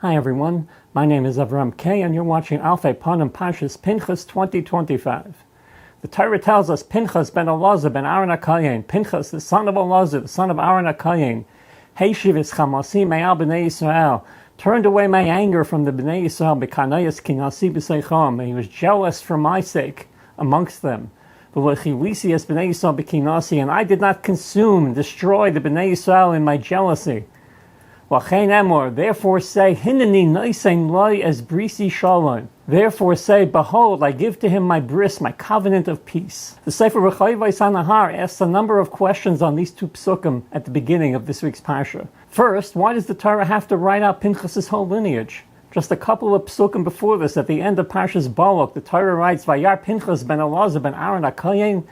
Hi everyone, my name is Avram K. and you're watching Alfei Panim Parshas Pinchas 2025. The Torah tells us Pinchas ben Elazar ben Aaron HaKohen, Pinchas the son of Elazar, the son of Aaron HaKohen, Heishiv es chamasi me'al b'nei Yisrael, turned away my anger from the b'nei Yisrael b'kanayas kinasi b'seicham, and he was jealous for my sake amongst them. V'lechilisi es b'nei Yisrael b'kinasi, and I did not consume, destroy the b'nei Yisrael in my jealousy. Therefore say, Hineni noisem loi as brisi shalom. Therefore say, behold, I give to him my bris, my covenant of peace. The Sefer Rechayvos Hanahar asks a number of questions on these two psukim at the beginning of this week's parsha. First, why does the Torah have to write out Pinchas' whole lineage? Just a couple of psukim before this, at the end of Parshas Balak, the Torah writes, Vayar Pinchas ben Elazar ben Aaron HaKohen,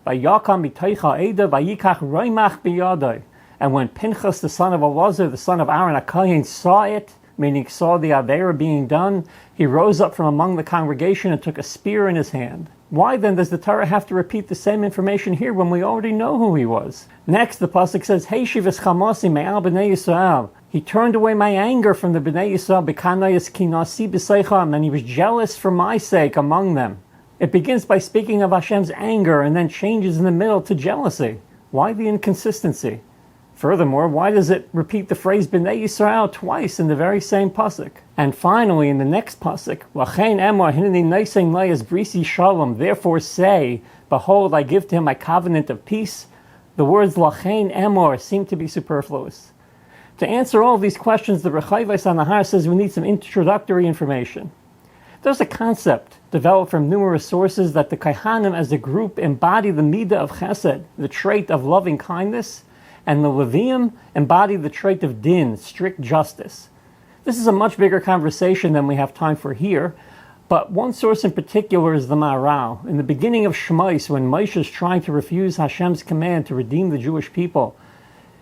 Vayakam mitoicha eda, Vayikach roimach biyadai. And when Pinchas, the son of Elazar, the son of Aaron HaKohen, saw it, meaning saw the Aveira being done, he rose up from among the congregation and took a spear in his hand. Why then does the Torah have to repeat the same information here when we already know who he was? Next, the pasuk says, Heishiv es chamasi me'al b'nei Yisrael. He turned away my anger from the b'nei Yisrael b'kanayas kinasi b'seicham, and he was jealous for my sake among them. It begins by speaking of Hashem's anger and then changes in the middle to jealousy. Why the inconsistency? Furthermore, why does it repeat the phrase B'nai Yisrael twice in the very same pasuk? And finally, in the next pasuk, Lachein emor hineni noisem loi as brisi shalom. Therefore say, behold, I give to him my covenant of peace. The words Lachein emor seem to be superfluous. To answer all of these questions, the Rechayvos Hanahar says we need some introductory information. There's a concept developed from numerous sources that the Kohanim as a group embody the midah of chesed, the trait of loving kindness, and the Leviim embody the trait of din, strict justice. This is a much bigger conversation than we have time for here, but one source in particular is the Maharal. In the beginning of Shmos, when Moshe is trying to refuse Hashem's command to redeem the Jewish people,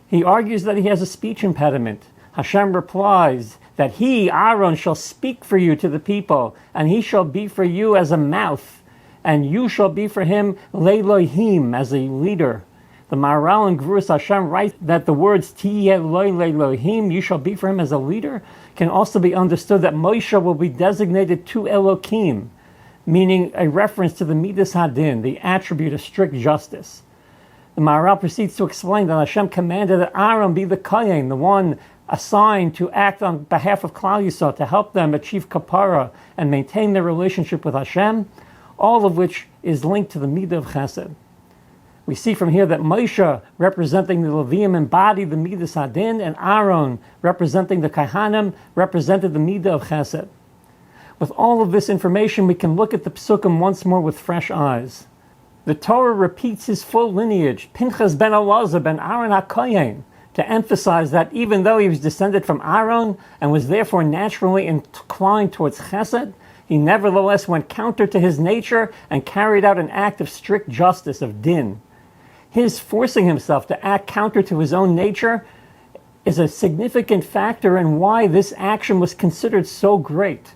he argues that he has a speech impediment. Hashem replies that he, Aaron, shall speak for you to the people, and he shall be for you as a mouth, and you shall be for him Lelohim, as a leader. The Maharal in Gvurus Hashem writes that the words Tiyeh Loi Lelohim, you shall be for him as a leader, can also be understood that Moshe will be designated to Elokim, meaning a reference to the Midas Hadin, the attribute of strict justice. The Maharal proceeds to explain that Hashem commanded that Aaron be the Kohen, the one assigned to act on behalf of Klal Yisrael, to help them achieve kapara and maintain their relationship with Hashem, all of which is linked to the Midah of Chesed. We see from here that Moshe, representing the Leviim, embodied the Midas Hadin, and Aaron, representing the Kohanim, represented the Midah of Chesed. With all of this information, we can look at the Psukim once more with fresh eyes. The Torah repeats his full lineage, Pinchas ben Elazar ben Aaron HaKohen, to emphasize that even though he was descended from Aaron and was therefore naturally inclined towards Chesed, he nevertheless went counter to his nature and carried out an act of strict justice, of din. His forcing himself to act counter to his own nature is a significant factor in why this action was considered so great.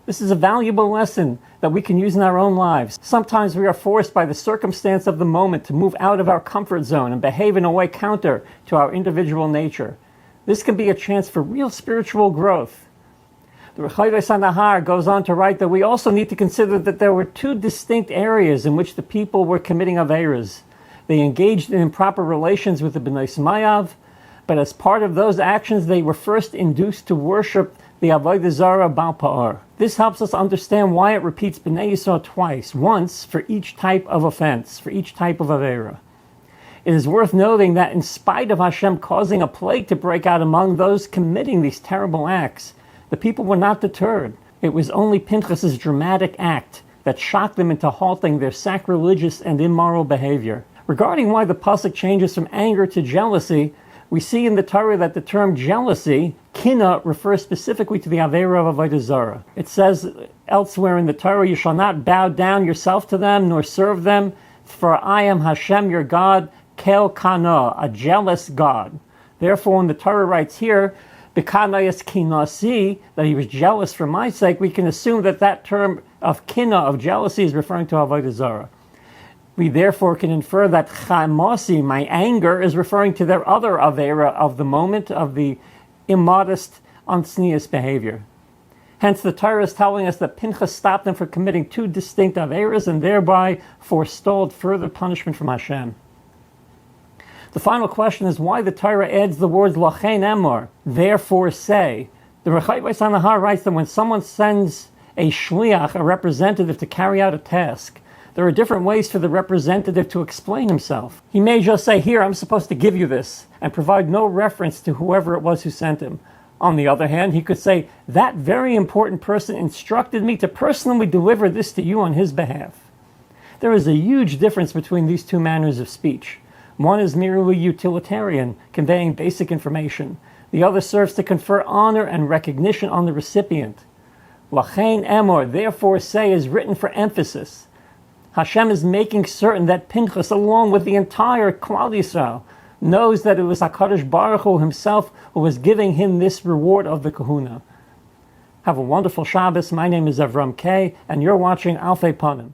This is a valuable lesson that we can use in our own lives. Sometimes we are forced by the circumstance of the moment to move out of our comfort zone and behave in a way counter to our individual nature. This can be a chance for real spiritual growth. The Rechayvos Hanahar goes on to write that we also need to consider that there were two distinct areas in which the people were committing aveiras. They engaged in improper relations with the Bnei Smayav, but as part of those actions, they were first induced to worship the Avodah Zarah Baal Pa'ar. This helps us understand why it repeats Bnei Yisrael twice, once for each type of offense, for each type of aveira. It is worth noting that in spite of Hashem causing a plague to break out among those committing these terrible acts, the people were not deterred. It was only Pinchas' dramatic act that shocked them into halting their sacrilegious and immoral behavior. Regarding why the pasuk changes from anger to jealousy, we see in the Torah that the term jealousy, kina, refers specifically to the aveira of avodah zarah. It says elsewhere in the Torah, you shall not bow down yourself to them, nor serve them, for I am Hashem your God, kel kana, a jealous God. Therefore, when the Torah writes here, B'kanayas kinasi, that he was jealous for my sake, we can assume that that term of kina, of jealousy, is referring to avodah zarah. We therefore can infer that chamasi, my anger, is referring to their other aveira of the moment, of the immodest on tznius behavior. Hence, the Torah is telling us that Pinchas stopped him from committing two distinct averas and thereby forestalled further punishment from Hashem. The final question is why the Torah adds the words Lachein Emor, therefore say. The Rechayvos Hanahar writes that when someone sends a shliach, a representative, to carry out a task, there are different ways for the representative to explain himself. He may just say, here, I'm supposed to give you this, and provide no reference to whoever it was who sent him. On the other hand, he could say, that very important person instructed me to personally deliver this to you on his behalf. There is a huge difference between these two manners of speech. One is merely utilitarian, conveying basic information. The other serves to confer honor and recognition on the recipient. Lachein Emor, therefore say, is written for emphasis. Hashem is making certain that Pinchas, along with the entire Klal Yisrael, knows that it was HaKadosh Baruch Hu himself who was giving him this reward of the kahuna. Have a wonderful Shabbos. My name is Avram K., and you're watching Alfei Panim.